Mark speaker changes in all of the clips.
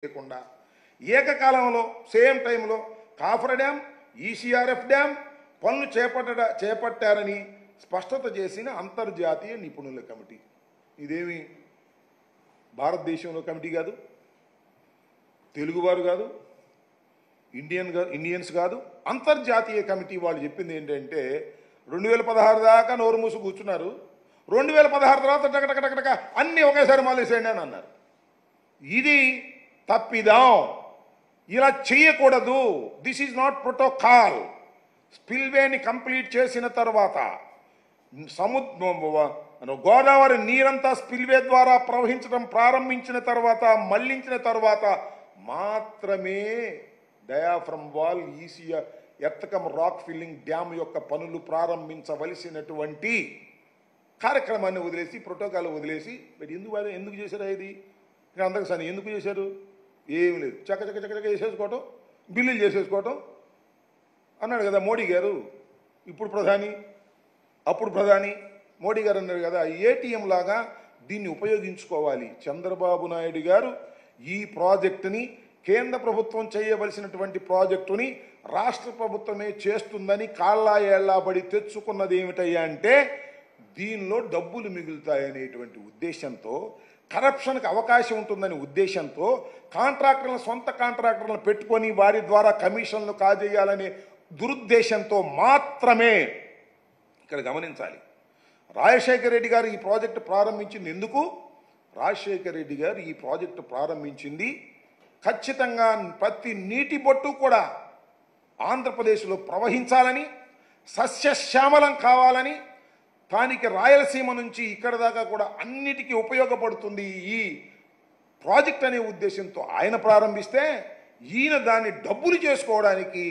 Speaker 1: లేకుండా ఏకకాలంలో సేమ్ టైంలో కాఫర్ డ్యామ్ ఈసీఆర్ఎఫ్ డ్యామ్ పనులు చేపట్టారని స్పష్టత చేసిన అంతర్జాతీయ నిపుణుల కమిటీ. ఇదేమి భారతదేశంలో కమిటీ కాదు, తెలుగువారు కాదు, ఇండియన్స్ కాదు, అంతర్జాతీయ కమిటీ వాళ్ళు చెప్పింది ఏంటంటే 2016 దాకా నోరు మూసు కూర్చున్నారు, 2016 తర్వాత టకటకటక అన్నీ ఒకేసారి మొదలేసేయండి అని అన్నారు. ఇది తప్పిదాం, ఇలా చేయకూడదు. This is not protocol. స్పిల్వేని కంప్లీట్ చేసిన తర్వాత గోదావరి నీరంతా స్పిల్వే ద్వారా ప్రవహించడం ప్రారంభించిన తర్వాత మళ్లించిన తర్వాత మాత్రమే diaphragm wall ECR ఎర్తకం rock filling dam యొక్క పనులు ప్రారంభించవలసినటువంటి కార్యక్రమాన్ని వదిలేసి ప్రోటోకాల్ వదిలేసి మరి ఎందుకు చేశారా ఇది అందరికి సరే ఎందుకు చేశారు? ఏమి లేదు, చక్క చేసేసుకోవటం, బిల్లులు చేసేసుకోవటం అన్నాడు కదా మోడీ గారు. ఇప్పుడు ప్రధాని, అప్పుడు ప్రధాని మోడీ గారు అన్నారు కదా, ఏటీఎం లాగా దీన్ని ఉపయోగించుకోవాలి. చంద్రబాబు నాయుడు గారు ఈ ప్రాజెక్టుని కేంద్ర ప్రభుత్వం చేయవలసినటువంటి ప్రాజెక్టుని రాష్ట్ర ప్రభుత్వమే చేస్తుందని కాళ్ళా ఏళ్లాబడి తెచ్చుకున్నది ఏమిటయ్యా అంటే దీనిలో డబ్బులు మిగులుతాయనేటువంటి ఉద్దేశంతో, కరప్షన్కి అవకాశం ఉంటుందనే ఉద్దేశంతో కాంట్రాక్టర్లను సొంత కాంట్రాక్టర్లను పెట్టుకొని వారి ద్వారా కమిషన్లు కాజేయాలనే దురుద్దేశంతో మాత్రమే. ఇక్కడ గమనించాలి, రాజశేఖర రెడ్డి గారు ఈ ప్రాజెక్టు ప్రారంభించింది ఎందుకు? రాజశేఖర రెడ్డి గారు ఈ ప్రాజెక్టు ప్రారంభించింది ఖచ్చితంగా ప్రతి నీటి బొట్టు కూడా ఆంధ్రప్రదేశ్లో ప్రవహించాలని, సస్యశ్యామలం కావాలని, దానికి రాయలసీమ నుంచి ఇక్కడ దాకా కూడా అన్నిటికీ ఉపయోగపడుతుంది ఈ ప్రాజెక్ట్ అనే ఉద్దేశంతో ఆయన ప్రారంభిస్తే ఈయన దాన్ని డబ్బులు చేసుకోవడానికి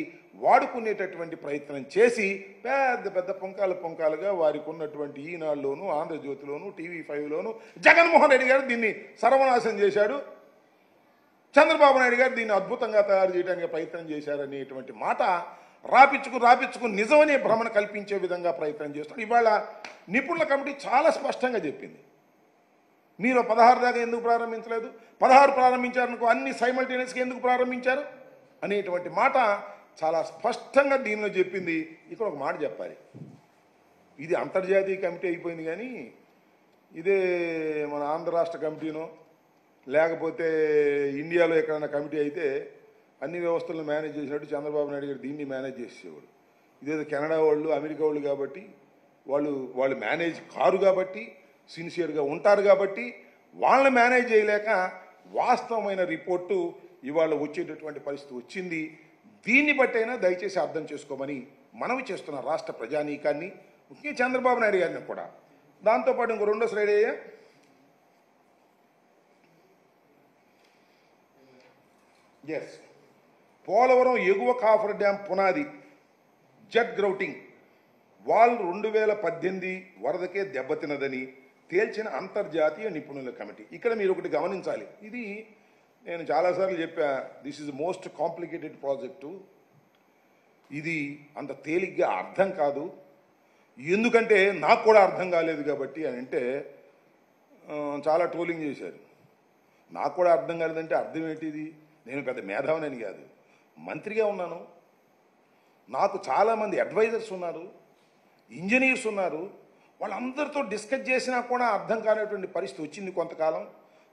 Speaker 1: వాడుకునేటటువంటి ప్రయత్నం చేసి పెద్ద పెద్ద పొంకాలుగా వారికి ఉన్నటువంటి ఈనాడులోను, ఆంధ్రజ్యోతిలోను, టీవీ5లోను జగన్మోహన్ రెడ్డి గారు దీన్ని సర్వనాశనం చేశాడు, చంద్రబాబు నాయుడు గారు దీన్ని అద్భుతంగా తయారు చేయడానికి ప్రయత్నం చేశారనేటువంటి మాట రాపిచ్చుకు నిజమనే భ్రమణ కల్పించే విధంగా ప్రయత్నం చేస్తాడు. ఇవాళ నిపుణుల కమిటీ చాలా స్పష్టంగా చెప్పింది, మీరు 16 దాకా ఎందుకు ప్రారంభించలేదు, 16 ప్రారంభించారనుకో అన్ని సైమల్టేనియస్గా ఎందుకు ప్రారంభించారు అనేటువంటి మాట చాలా స్పష్టంగా దీనిలో చెప్పింది. ఇక్కడ ఒక మాట చెప్పాలి, ఇది అంతర్జాతీయ కమిటీ అయిపోయింది కానీ ఇదే మన ఆంధ్ర రాష్ట్ర కమిటీనో లేకపోతే ఇండియాలో ఎక్కడైనా కమిటీ అయితే అన్ని వ్యవస్థలను మేనేజ్ చేసినట్టు చంద్రబాబు నాయుడు గారు దీన్ని మేనేజ్ చేసేవాడు. ఇదేదో కెనడా వాళ్ళు, అమెరికా వాళ్ళు కాబట్టి వాళ్ళు మేనేజ్ కారు కాబట్టి, సిన్సియర్గా ఉంటారు కాబట్టి వాళ్ళని మేనేజ్ చేయలేక వాస్తవమైన రిపోర్టు ఇవాళ వచ్చేటటువంటి పరిస్థితి వచ్చింది. దీన్ని బట్టైనా దయచేసి అర్థం చేసుకోమని మనవి చేస్తున్న రాష్ట్ర ప్రజానీకాన్ని, ముఖ్యంగా చంద్రబాబు నాయుడు గారిని కూడా. దాంతోపాటు ఇంకో రెండో స్లైడ్ అయ్యా. ఎస్, పోలవరం ఎగువ కాఫర్ డ్యామ్ పునాది జెట్ గ్రౌటింగ్ వాల్ 2018 వరదకే దెబ్బతిన్నదని తేల్చిన అంతర్జాతీయ నిపుణుల కమిటీ. ఇక్కడ మీరు ఒకటి గమనించాలి, ఇది నేను చాలాసార్లు చెప్పా, this is most complicated project. ఇది అంత తేలిగ్గా అర్థం కాదు, ఎందుకంటే నాకు కూడా అర్థం కాలేదు కాబట్టి అని అంటే చాలా ట్రోలింగ్ చేశారు. నాకు కూడా అర్థం కాలేదంటే అర్థం ఏంటిది? నేను పెద్ద మేధావినని కాదు, మంత్రిగా ఉన్నాను, నాకు చాలామంది అడ్వైజర్స్ ఉన్నారు, ఇంజనీర్స్ ఉన్నారు, వాళ్ళందరితో డిస్కస్ చేసినా కూడా అర్థం కానిటువంటి పరిస్థితి వచ్చింది కొంతకాలం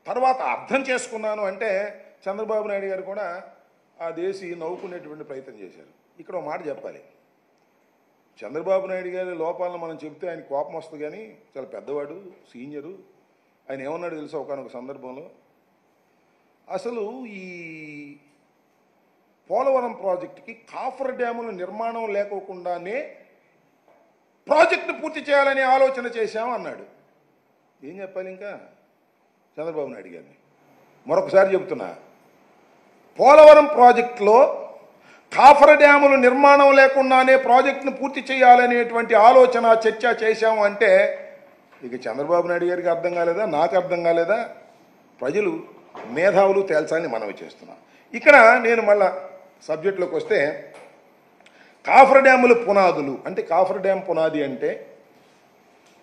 Speaker 1: తర్వాత అర్థం చేసుకున్నాను అంటే చంద్రబాబు నాయుడు గారు కూడా ఆ దేశీ నవ్వుకునేటువంటి ప్రయత్నం చేశారు. ఇక్కడ ఒక మాట చెప్పాలి, చంద్రబాబు నాయుడు గారి లోపాలను మనం చెబితే ఆయన కోపం వస్తుంది కానీ చాలా పెద్దవాడు, సీనియరు. ఆయన ఏమన్నాడు తెలుసా ఒకానొక సందర్భంలో, అసలు ఈ పోలవరం ప్రాజెక్టుకి కాఫర్ డ్యాముల నిర్మాణం లేకోకుండానే ప్రాజెక్టును పూర్తి చేయాలనే ఆలోచన చేశాము అన్నాడు. ఏం చెప్పాలి ఇంకా చంద్రబాబు నాయుడు గారిని? మరొకసారి చెబుతున్నా, పోలవరం ప్రాజెక్టులో కాఫర్ డ్యాముల నిర్మాణం లేకుండానే ప్రాజెక్టును పూర్తి చేయాలనేటువంటి ఆలోచన చర్చ చేశాము అంటే ఇక చంద్రబాబు నాయుడు గారికి అర్థం కాలేదా, నాకు అర్థం కాలేదా? ప్రజలు మేధావులు తేల్చాలని మనవి చేస్తున్నాం. ఇక్కడ నేను మళ్ళా సబ్జెక్టులోకి వస్తే, కాఫర్ డ్యాముల పునాదులు అంటే కాఫర్ డ్యామ్ పునాది అంటే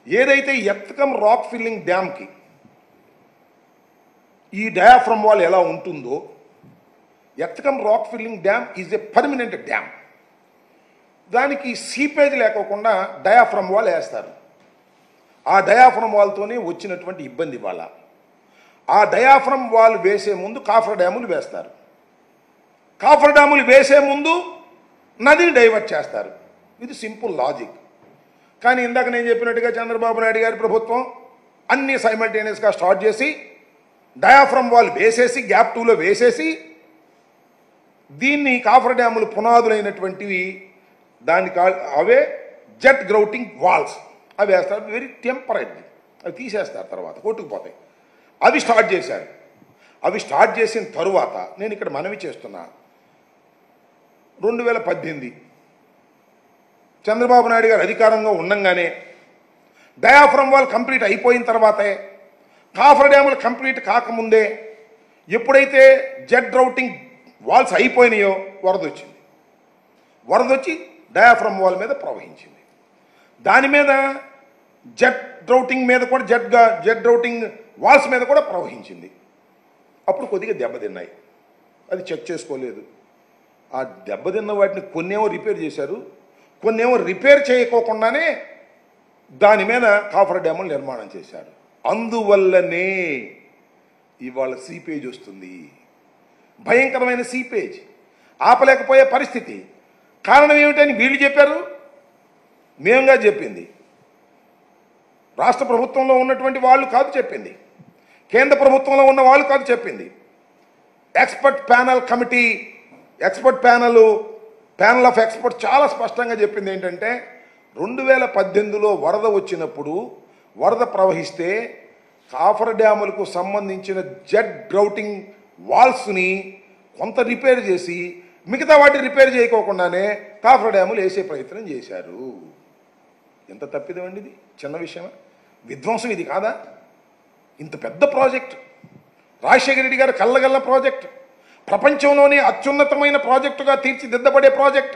Speaker 1: ఏదైతే ఎర్తకం రాక్ ఫిల్లింగ్ డ్యామ్కి ఈ డయాఫ్రమ్ వాల్ ఎలా ఉంటుందో ఎర్త్కమ్ rock filling dam is a permanent dam. దానికి సీపేజ్ లేకోకుండా డయాఫ్రమ్ వాల్ వేస్తారు. ఆ డయాఫ్రమ్ వాల్తోనే వచ్చినటువంటి ఇబ్బంది వల్ల ఆ డయాఫ్రమ్ వాల్ వేసే ముందు కాఫర్ డ్యాములు వేస్తారు. కాఫర్ డ్యాములు వేసే ముందు నదిని డైవర్ట్ చేస్తారు. ఇది సింపుల్ లాజిక్. కానీ ఇందాక నేను చెప్పినట్టుగా చంద్రబాబు నాయుడు గారి ప్రభుత్వం అన్ని సైమల్టేనియస్గా స్టార్ట్ చేసి డయాఫ్రమ్ వాల్ వేసేసి గ్యాప్ 2లో వేసేసి దీన్ని కాఫర్ డ్యాములు పునాదులైనటువంటివి దాన్ని అవే జెట్ గ్రౌటింగ్ వాల్స్ అవి వేస్తారు. వెరీ టెంపరీ, అవి తీసేస్తారు, తర్వాత కొట్టుకుపోతాయి. అవి స్టార్ట్ చేశారు. అవి స్టార్ట్ చేసిన తరువాత నేను ఇక్కడ మనవి చేస్తున్నా, 2018 చంద్రబాబు నాయుడు గారు అధికారంగా ఉండంగానే డయాఫ్రమ్ వాల్ కంప్లీట్ అయిపోయిన తర్వాతే, కాఫర్ డ్యాములు కంప్లీట్ కాకముందే ఎప్పుడైతే జెట్ డ్రౌటింగ్ వాల్స్ అయిపోయినాయో వరద వచ్చింది. వరద వచ్చి డయాఫ్రమ్ వాల్ మీద ప్రవహించింది. దాని మీద జెట్ డ్రౌటింగ్ మీద కూడా జెట్ డ్రౌటింగ్ వాల్స్ మీద కూడా ప్రవహించింది. అప్పుడు కొద్దిగా దెబ్బతిన్నాయి. అది చెక్ చేసుకోలేదు. ఆ దెబ్బతిన్న వాటిని కొన్నేమో రిపేర్ చేశారు, కొన్నేమో రిపేర్ చేయకోకుండానే దాని మీద కాఫర్ డ్యాములు నిర్మాణం చేశారు. అందువల్లనే ఇవాళ సీపేజ్ వస్తుంది, భయంకరమైన సీపేజ్, ఆపలేకపోయే పరిస్థితి. కారణం ఏమిటని వీళ్ళు చెప్పారు, మేముగా చెప్పింది. రాష్ట్ర ప్రభుత్వంలో ఉన్నటువంటి వాళ్ళు కాదు చెప్పింది, కేంద్ర ప్రభుత్వంలో ఉన్న వాళ్ళు కాదు చెప్పింది. Expert panel committee, expert panel of expert చాలా స్పష్టంగా చెప్పింది ఏంటంటే 2018లో వరద వచ్చినప్పుడు, వరద ప్రవహిస్తే కాఫర్ డ్యాములకు సంబంధించిన జెట్ గ్రౌటింగ్ వాల్స్ని కొంత రిపేర్ చేసి మిగతా వాటి రిపేర్ చేయకోకుండానే కాఫర్ డ్యాములు వేసే ప్రయత్నం చేశారు. ఎంత తప్పిదమండి ఇది? చిన్న విషయమా? విధ్వంసం ఇది కాదా? ఇంత పెద్ద ప్రాజెక్ట్, రాజశేఖర రెడ్డి గారు కళ్ళగల్ల ప్రాజెక్ట్, ప్రపంచంలోనే అత్యున్నతమైన ప్రాజెక్టుగా తీర్చిదిద్దబడే ప్రాజెక్ట్,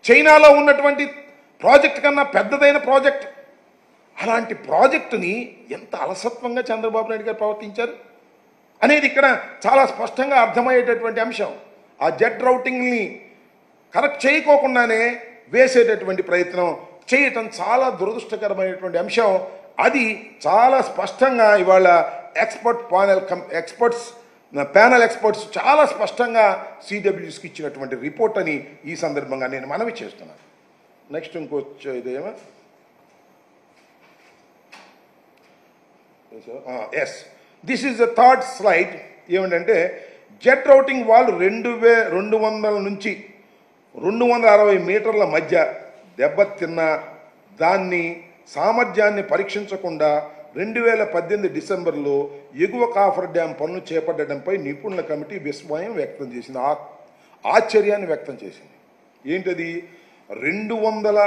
Speaker 1: చైనాలో ఉన్నటువంటి ప్రాజెక్ట్ కన్నా పెద్దదైన ప్రాజెక్ట్. అలాంటి ప్రాజెక్టుని ఎంత అలసత్వంగా చంద్రబాబు నాయుడు గారు ప్రవర్తించారు అనేది ఇక్కడ చాలా స్పష్టంగా అర్థమయ్యేటటువంటి అంశం. ఆ జెట్ రౌటింగ్ని కరెక్ట్ చేయకోకుండానే వేసేటటువంటి ప్రయత్నం చేయటం చాలా దురదృష్టకరమైనటువంటి అంశం. అది చాలా స్పష్టంగా ఇవాళ ప్యానల్ ఎక్స్పర్ట్స్ చాలా స్పష్టంగా సిడబ్ల్యూస్కి ఇచ్చినటువంటి రిపోర్ట్ అని ఈ సందర్భంగా నేను మనవి చేస్తున్నాను. నెక్స్ట్ ఇంకొచ్చే ఇదేమో yes, this is the third slide. ఏమిటంటే జెట్ రౌటింగ్ వాల్ 200 నుంచి 260 మీటర్ల మధ్య దెబ్బతిన్న దాన్ని సామర్థ్యాన్ని పరీక్షించకుండా 2018 డిసెంబర్లో ఎగువ కాఫర్ డ్యామ్ పనులు చేపట్టడంపై నిపుణుల కమిటీ విస్మయం వ్యక్తం చేసింది, ఆశ్చర్యాన్ని వ్యక్తం చేసింది. ఏంటది? 200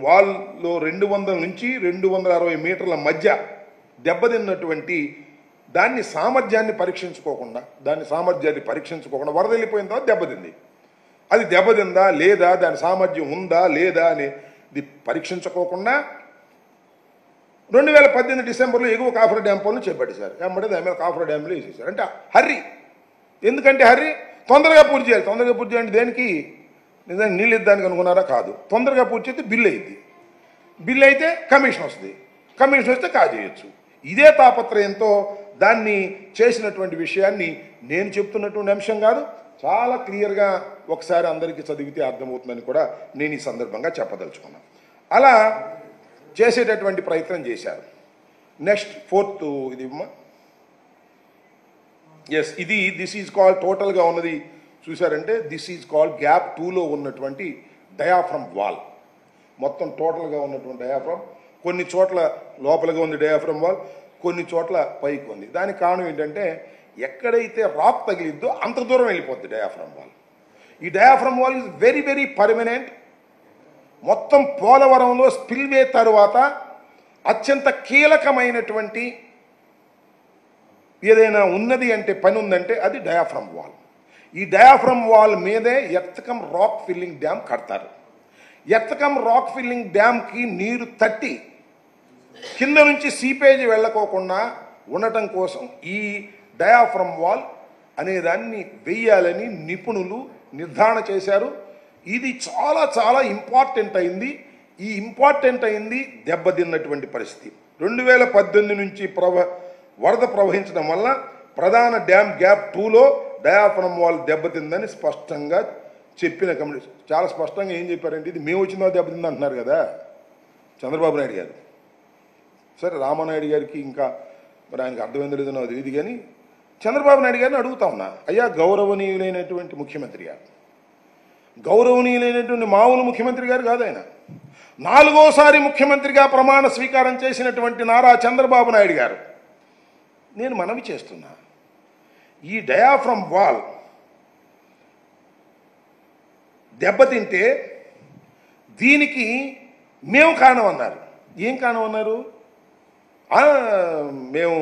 Speaker 1: వాల్లో 200 నుంచి 260 మీటర్ల మధ్య దెబ్బతిన్నటువంటి దాన్ని సామర్థ్యాన్ని పరీక్షించుకోకుండా వరద వెళ్ళిపోయిన తర్వాత దెబ్బతింది. అది దెబ్బతిందా లేదా, దాని సామర్థ్యం ఉందా లేదా అనేది పరీక్షించుకోకుండా 2018 డిసెంబర్లో ఎగువ కాఫర్ డ్యామ్ పనులు చేపట్టేశారు. ఏమంటే దాని మీద కాఫర్ డ్యామ్లో వేసేసారు. అంటే హర్రీ. ఎందుకంటే హర్రీ, తొందరగా పూర్తి చేయాలి. తొందరగా పూర్తి చేయాలంటే దేనికి? నిజంగా నీళ్ళు ఇద్దానికి అనుకున్నారా? కాదు. తొందరగా పూర్తి చేస్తే బిల్లు అయింది, బిల్లు అయితే కమిషన్ వస్తుంది, కమిషన్ వస్తే కాజేయచ్చు. ఇదే తాపత్రయంతో దాన్ని చేసినటువంటి విషయాన్ని నేను చెప్తున్నటువంటి అంశం కాదు, చాలా క్లియర్గా ఒకసారి అందరికీ చదివితే అర్థమవుతుందని కూడా నేను ఈ సందర్భంగా చెప్పదలుచుకున్నాను. అలా చేసేటటువంటి ప్రయత్నం చేశారు. నెక్స్ట్ ఫోర్త్ ఇది ఎస్, దిస్ ఈజ్ కాల్డ్ టోటల్గా ఉన్నది చూసారంటే దిస్ ఈజ్ కాల్డ్ గ్యాప్ 2లో ఉన్నటువంటి డయాఫ్రమ్ వాల్. మొత్తం టోటల్గా ఉన్నటువంటి డయాఫ్రమ్, కొన్ని చోట్ల లోపలగా ఉంది డయాఫ్రమ్ వాల్, కొన్ని చోట్ల పైకి ఉంది. దానికి కారణం ఏంటంటే ఎక్కడైతే రాక్ తగిలిద్దో అంత దూరం వెళ్ళిపోద్ది డయాఫ్రమ్ వాల్. ఈ diaphragm wall is very very permanent. మొత్తం పోలవరంలో స్పిల్వే తరువాత అత్యంత కీలకమైనటువంటి ఏదైనా ఉన్నది అంటే పని ఉందంటే అది డయాఫ్రమ్ వాల్. ఈ డయాఫ్రమ్ వాల్ మీదే ఎర్త్కమ్ రాక్ ఫిల్లింగ్ డ్యామ్ కడతారు. ఎర్త్కమ్ రాక్ ఫిల్లింగ్ డ్యామ్కి నీరు తట్టి కింద నుంచి సీపేజ్ వెళ్ళకోకుండా ఉండటం కోసం ఈ డయాఫ్రమ్ వాల్ అనేదాన్ని వెయ్యాలని నిపుణులు నిర్ధారణ చేశారు. ఇది చాలా చాలా ఇంపార్టెంట్ అయింది. ఈ ఇంపార్టెంట్ అయింది దెబ్బతిన్నటువంటి పరిస్థితి 2018 నుంచి వరద ప్రవహించడం వల్ల ప్రధాన డ్యామ్ గ్యాప్ 2లో డయాఫ్రమ్ వాల్ దెబ్బతిందని స్పష్టంగా చెప్పిన కమిటీ చాలా స్పష్టంగా ఏం చెప్పారంటే ఇది మేము వచ్చిన దెబ్బతింది అంటున్నారు కదా చంద్రబాబు నాయుడు గారు. సరే రామానాయుడు గారికి ఇంకా మరి ఆయనకు అర్థమైందో లేదో నాకు తెలియదు, కానీ చంద్రబాబు నాయుడు గారిని అడుగుతా ఉన్నా, అయ్యా గౌరవనీయులైనటువంటి ముఖ్యమంత్రి గారు, గౌరవనీయులైనటువంటి మామూలు ముఖ్యమంత్రి గారు కాదు ఆయన, 4వసారి ముఖ్యమంత్రిగా ప్రమాణ స్వీకారం చేసినటువంటి నారా చంద్రబాబు నాయుడు గారు, నేను మనవి చేస్తున్నా, ఈ డయాఫ్రమ్ వాల్ దెబ్బతింటే దీనికి మేము కారణం అన్నారు. ఏం కారణం అన్నారు? మేము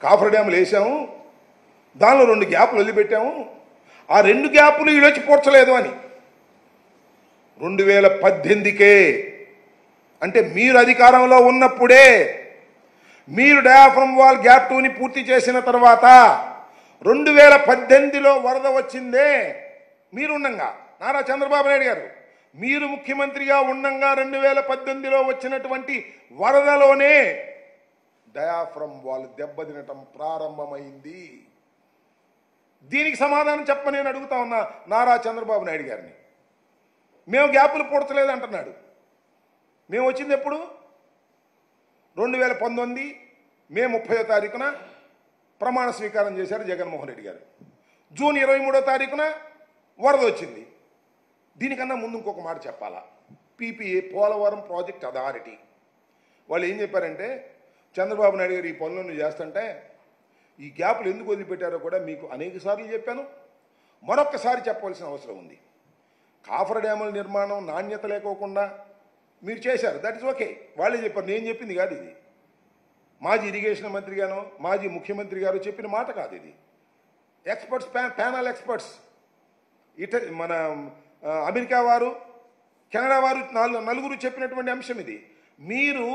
Speaker 1: కాఫర్ డ్యాములు వేసాము, దానిలో 2 గ్యాపులు వదిలిపెట్టాము, ఆ 2 గ్యాపులు వీళ్ళొచ్చి పూడ్చలేదు అని. 2018కే అంటే మీరు అధికారంలో ఉన్నప్పుడే మీరు డయాఫ్రమ్ వాల్ గ్యాప్ 2ని పూర్తి చేసిన తర్వాత 2018లో వరద వచ్చిందే మీరుండంగా, నారా చంద్రబాబు నాయుడు గారు మీరు ముఖ్యమంత్రిగా ఉండంగా 2018లో వచ్చినటువంటి వరదలోనే డయాఫ్రమ్ వాల్ దెబ్బతినటం ప్రారంభమైంది. దీనికి సమాధానం చెప్పని నేను అడుగుతా ఉన్నా నారా చంద్రబాబు నాయుడు గారిని. మేము గ్యాపులు పూడ్చలేదు అంటున్నాడు. మేము వచ్చింది ఎప్పుడు? 2019 మే 30వ తారీఖున ప్రమాణ స్వీకారం చేశారు జగన్మోహన్ రెడ్డి గారు. జూన్ 23వ తారీఖున వరద వచ్చింది. దీనికన్నా ముందు ఇంకొక మాట చెప్పాలా, పీపీఏ పోలవరం ప్రాజెక్ట్ అథారిటీ వాళ్ళు ఏం చెప్పారంటే, చంద్రబాబు నాయుడు గారు ఈ పనులను చేస్తుంటే ఈ గ్యాపులు ఎందుకు వదిలిపెట్టారో కూడా మీకు అనేక సార్లు చెప్పాను, మరొక్కసారి చెప్పవలసిన అవసరం ఉంది. కాఫర్ డ్యాముల నిర్మాణం నాణ్యత లేకోకుండా మీరు చేశారు, దట్ ఈస్ ఓకే, వాళ్ళే చెప్పారు, నేను చెప్పింది కాదు ఇది. మాజీ ఇరిగేషన్ మంత్రి గాను మాజీ ముఖ్యమంత్రి గారు చెప్పిన మాట కాదు ఇది. ఎక్స్పర్ట్స్ ప్యానల్ ఎక్స్పర్ట్స్ మన అమెరికా వారు కెనడా వారు నలుగురు చెప్పినటువంటి అంశం ఇది. మీరు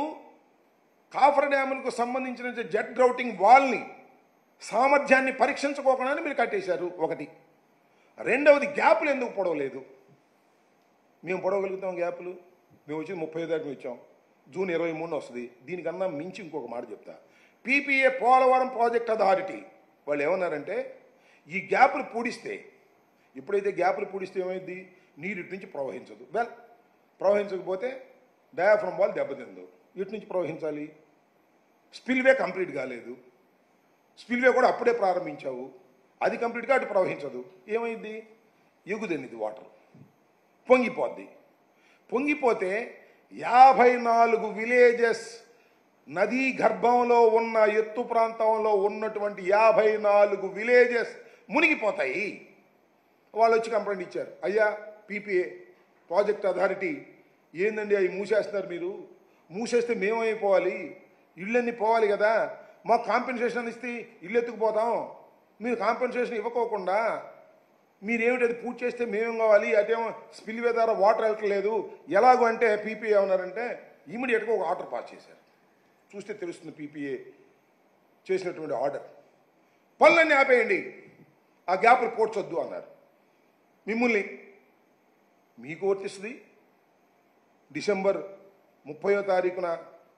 Speaker 1: కాఫర్ డ్యాములకు సంబంధించిన జెట్ గ్రౌటింగ్ వాల్ని సామర్థ్యాన్ని పరీక్షించుకోకుండా మీరు కట్టేశారు ఒకటి. రెండవది గ్యాపులు ఎందుకు పొడవలేదు? మేము పొడవగలుగుతాం గ్యాపులు, మేము వచ్చి 30వ తారీఖున వచ్చాం, జూన్ 23న వస్తుంది. దీనికన్నా మించి ఇంకొక మాట చెప్తా, పీపీఏ పోలవరం ప్రాజెక్ట్ అథారిటీ వాళ్ళు ఏమన్నారంటే ఈ గ్యాపులు పూడిస్తే, ఎప్పుడైతే గ్యాపులు పూడిస్తే ఏమైంది, నీరు ఇటు నుంచి ప్రవహించదు. వెల్ ప్రవహించకపోతే డయాఫ్రమ్ వాల్ దెబ్బతిందు, ఇటు నుంచి ప్రవహించాలి. స్పిల్వే కంప్లీట్ కాలేదు, స్పిల్వే కూడా అప్పుడే ప్రారంభించావు, అది కంప్లీట్గా అటు ప్రవహించదు. ఏమైంది? ఎగుదెనిది వాటర్ పొంగిపోద్ది. పొంగిపోతే 54 విలేజెస్ నదీ గర్భంలో ఉన్న ఎత్తు ప్రాంతంలో ఉన్నటువంటి 54 విలేజెస్ మునిగిపోతాయి. వాళ్ళు వచ్చి కంప్లైంట్ ఇచ్చారు, అయ్యా పీపీఏ ప్రాజెక్ట్ అథారిటీ ఏందండి అవి మూసేస్తున్నారు, మీరు మూసేస్తే మేమైపోవాలి, ఇళ్ళన్నీ పోవాలి కదా, మాకు కాంపెన్సేషన్ ఇస్తే ఇల్లు ఎత్తుకుపోతాం, మీరు కాంపెన్సేషన్ ఇవ్వకోకుండా మీరేమిటి అది పూర్తి చేస్తే మేమేం కావాలి, అదేమో స్పిల్వే ద్వారా వాటర్ వెళ్ళట్లేదు ఎలాగో అంటే పీపీఏ ఏమన్నారంటే ఇమీడియట్గా ఒక ఆర్డర్ పాస్ చేశారు. చూస్తే తెలుస్తుంది పీపీఏ చేసినటువంటి ఆర్డర్, పనులన్నీ ఆపేయండి, ఆ గ్యాప్లు పోడ్చొద్దు అన్నారు. మిమ్మల్ని మీకు వర్తిస్తుంది. డిసెంబర్ 30వ తారీఖున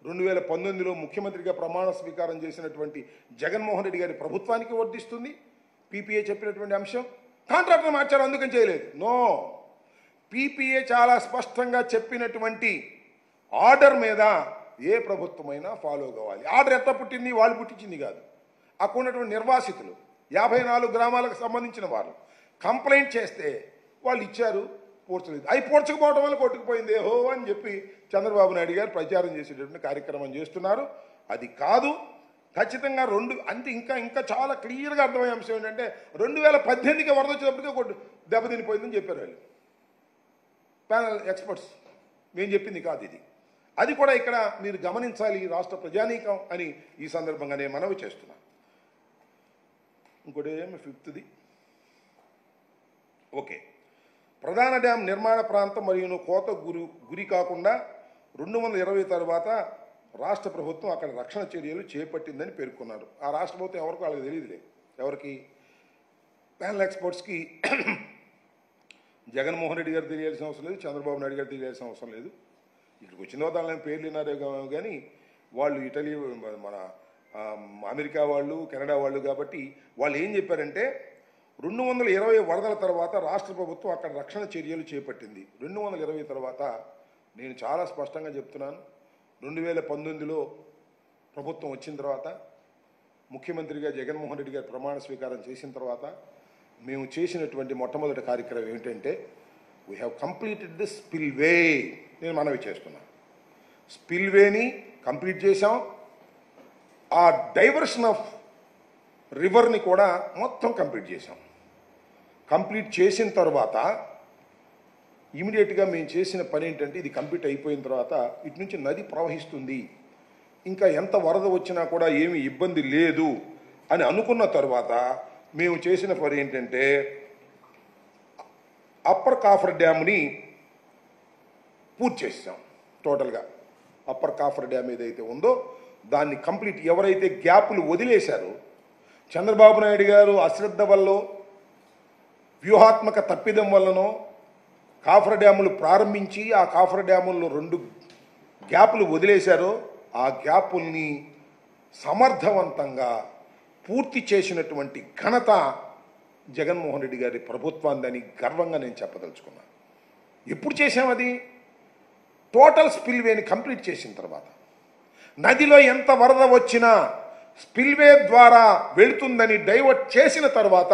Speaker 1: 2019లో ముఖ్యమంత్రిగా ప్రమాణ స్వీకారం చేసినటువంటి జగన్మోహన్ రెడ్డి గారి ప్రభుత్వానికి వర్తిస్తుంది పీపీఏ చెప్పినటువంటి అంశం. కాంట్రాక్టర్ మార్చారు అందుకని చేయలేదు. నో, పీపీఏ చాలా స్పష్టంగా చెప్పినటువంటి ఆర్డర్ మీద ఏ ప్రభుత్వమైనా ఫాలో కావాలి. ఆర్డర్ ఎట్లా పుట్టింది? వాళ్ళు పుట్టించింది కాదు. అక్కడ ఉన్నటువంటి నిర్వాసితులు 54 గ్రామాలకు సంబంధించిన వారు కంప్లైంట్ చేస్తే వాళ్ళు ఇచ్చారు, పూడ్చలేదు. అవి పూడ్చకపోవడం వల్ల కొట్టుకుపోయింది ఏహో అని చెప్పి చంద్రబాబు నాయుడు గారు ప్రచారం చేసేటటువంటి కార్యక్రమం చేస్తున్నారు. అది కాదు, ఖచ్చితంగా అంతే. ఇంకా చాలా క్లియర్గా అర్థమయ్యే అంశం ఏంటంటే 2018కి వరద వచ్చేటప్పటికే దెబ్బతినిపోయిందని చెప్పారు వాళ్ళు ప్యానల్ ఎక్స్పర్ట్స్. మేము చెప్పింది కాదు ఇది. అది కూడా ఇక్కడ మీరు గమనించాలి రాష్ట్ర ప్రజానీకం అని ఈ సందర్భంగా నేను మనవి చేస్తున్నాను. ఇంకోటి ఏమి 5th ఓకే, ప్రధాన డ్యాం నిర్మాణ ప్రాంతం మరియు కోత గురి కాకుండా 2020 తర్వాత రాష్ట్ర ప్రభుత్వం అక్కడ రక్షణ చర్యలు చేపట్టిందని పేర్కొన్నారు. ఆ రాష్ట్ర ప్రభుత్వం ఎవరికి వాళ్ళకి తెలియదులే, ఎవరికి ప్యానల్ ఎక్స్పర్ట్స్కి జగన్మోహన్ రెడ్డి గారు తెలియాల్సిన అవసరం లేదు, చంద్రబాబు నాయుడు గారు తెలియాల్సిన అవసరం లేదు. ఇక్కడికి వచ్చిన తర్వాత వాళ్ళని పేర్లు విన్నారే కానీ వాళ్ళు ఇటలీ, మన అమెరికా వాళ్ళు, కెనడా వాళ్ళు కాబట్టి వాళ్ళు ఏం చెప్పారంటే 220 వరదల తర్వాత రాష్ట్ర ప్రభుత్వం అక్కడ రక్షణ చర్యలు చేపట్టింది. 220 తర్వాత నేను చాలా స్పష్టంగా చెప్తున్నాను, 2019లో ప్రభుత్వం వచ్చిన తర్వాత ముఖ్యమంత్రిగా జగన్మోహన్ రెడ్డి గారు ప్రమాణ స్వీకారం చేసిన తర్వాత మేము చేసినటువంటి మొట్టమొదటి కార్యక్రమం ఏమిటంటే we have completed the spillway. నేను మనవి చేస్తున్నాను, స్పిల్వేని కంప్లీట్ చేశాం. ఆ డైవర్షన్ ఆఫ్ రివర్ని కూడా మొత్తం కంప్లీట్ చేశాం. కంప్లీట్ చేసిన తర్వాత ఇమీడియట్గా మేము చేసిన పని ఏంటంటే ఇది కంప్లీట్ అయిపోయిన తర్వాత ఇటు నుంచి నది ప్రవహిస్తుంది, ఇంకా ఎంత వరద వచ్చినా కూడా ఏమీ ఇబ్బంది లేదు అని అనుకున్న తర్వాత మేము చేసిన పని ఏంటంటే అప్పర్ కాఫర్ డ్యామ్ని పూర్తి చేసాం. టోటల్గా అప్పర్ కాఫర్ డ్యామ్ ఏదైతే ఉందో దాన్ని కంప్లీట్, ఎవరైతే గ్యాపులు వదిలేశారో చంద్రబాబు నాయుడు గారు అశ్రద్ధ వల్ల, వ్యూహాత్మక తప్పిదం వల్లనో కాఫర్ డ్యాములు ప్రారంభించి ఆ కాఫర్ డ్యాముల్లో 2 గ్యాపులు వదిలేశారో ఆ గ్యాపుల్ని సమర్థవంతంగా పూర్తి చేసినటువంటి ఘనత జగన్మోహన్ రెడ్డి గారి ప్రభుత్వాన్ని గర్వంగా నేను చెప్పదలుచుకున్నాను. ఎప్పుడు చేశాం అది? టోటల్ స్పిల్వేని కంప్లీట్ చేసిన తర్వాత, నదిలో ఎంత వరద వచ్చినా స్పిల్వే ద్వారా వెళుతుందని డైవర్ట్ చేసిన తర్వాత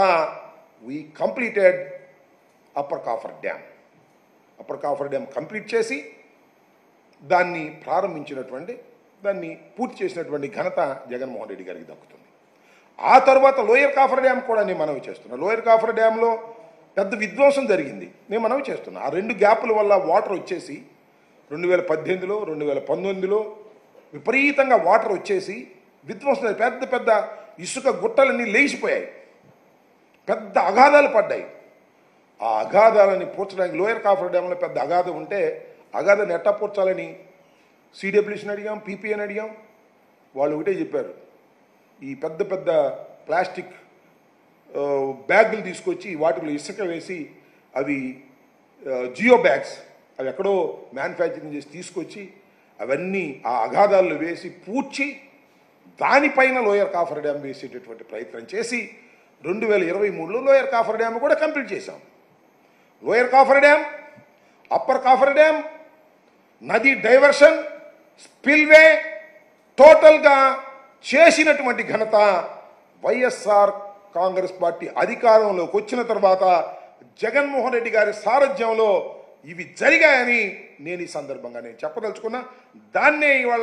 Speaker 1: we completed upper coffer dam. Upper coffer dam complete చేసి దాన్ని ప్రారంభించినటువంటి, దాన్ని పూర్తి చేసినటువంటి ఘనత జగన్మోహన్ రెడ్డి గారికి దక్కుతుంది. ఆ తర్వాత లోయర్ కాఫర్ డ్యామ్ కూడా నేను మనవి చేస్తున్నా. లోయర్ కాఫర్ డ్యామ్లో పెద్ద విధ్వంసం జరిగింది, నేను మనవి చేస్తున్నా. ఆ 2 గ్యాపుల వల్ల వాటర్ వచ్చేసి 2018లో 2019లో విపరీతంగా వాటర్ వచ్చేసి విధ్వంసం, పెద్ద పెద్ద ఇసుక గుట్టలన్నీ లేచిపోయాయి, పెద్ద అగాధాలు పడ్డాయి. ఆ అగాధాలని పూడ్చడానికి లోయర్ కాఫర్ డ్యామ్లో పెద్ద అగాధం ఉంటే అగాధాన్ని ఎట్టా పూడ్చాలని సిడబ్ల్యూసీని అడిగాం, పీపీఏని అడిగాం. వాళ్ళు ఒకటే చెప్పారు, ఈ పెద్ద పెద్ద ప్లాస్టిక్ బ్యాగులు తీసుకొచ్చి వాటిలో ఇసుక వేసి అవి జియో బ్యాగ్స్, అవి ఎక్కడో మ్యానుఫ్యాక్చరింగ్ చేసి తీసుకొచ్చి అవన్నీ ఆ అగాధాల్లో వేసి పూడ్చి దానిపైన లోయర్ కాఫర్ డ్యామ్ వేసేటటువంటి ప్రయత్నం చేసి 2023లో లోయర్ కాఫర్ డ్యామ్ కూడా కంప్లీట్ చేశాం. Lower coffer dam, upper coffer dam, నది డైవర్షన్, స్పిల్వే టోటల్గా చేసినటువంటి ఘనత వైఎస్ఆర్ కాంగ్రెస్ పార్టీ అధికారంలోకి వచ్చిన తర్వాత జగన్మోహన్ రెడ్డి గారి సారథ్యంలో ఇవి జరిగాయని నేను ఈ సందర్భంగా నేను చెప్పదలుచుకున్నా. దాన్నే ఇవాళ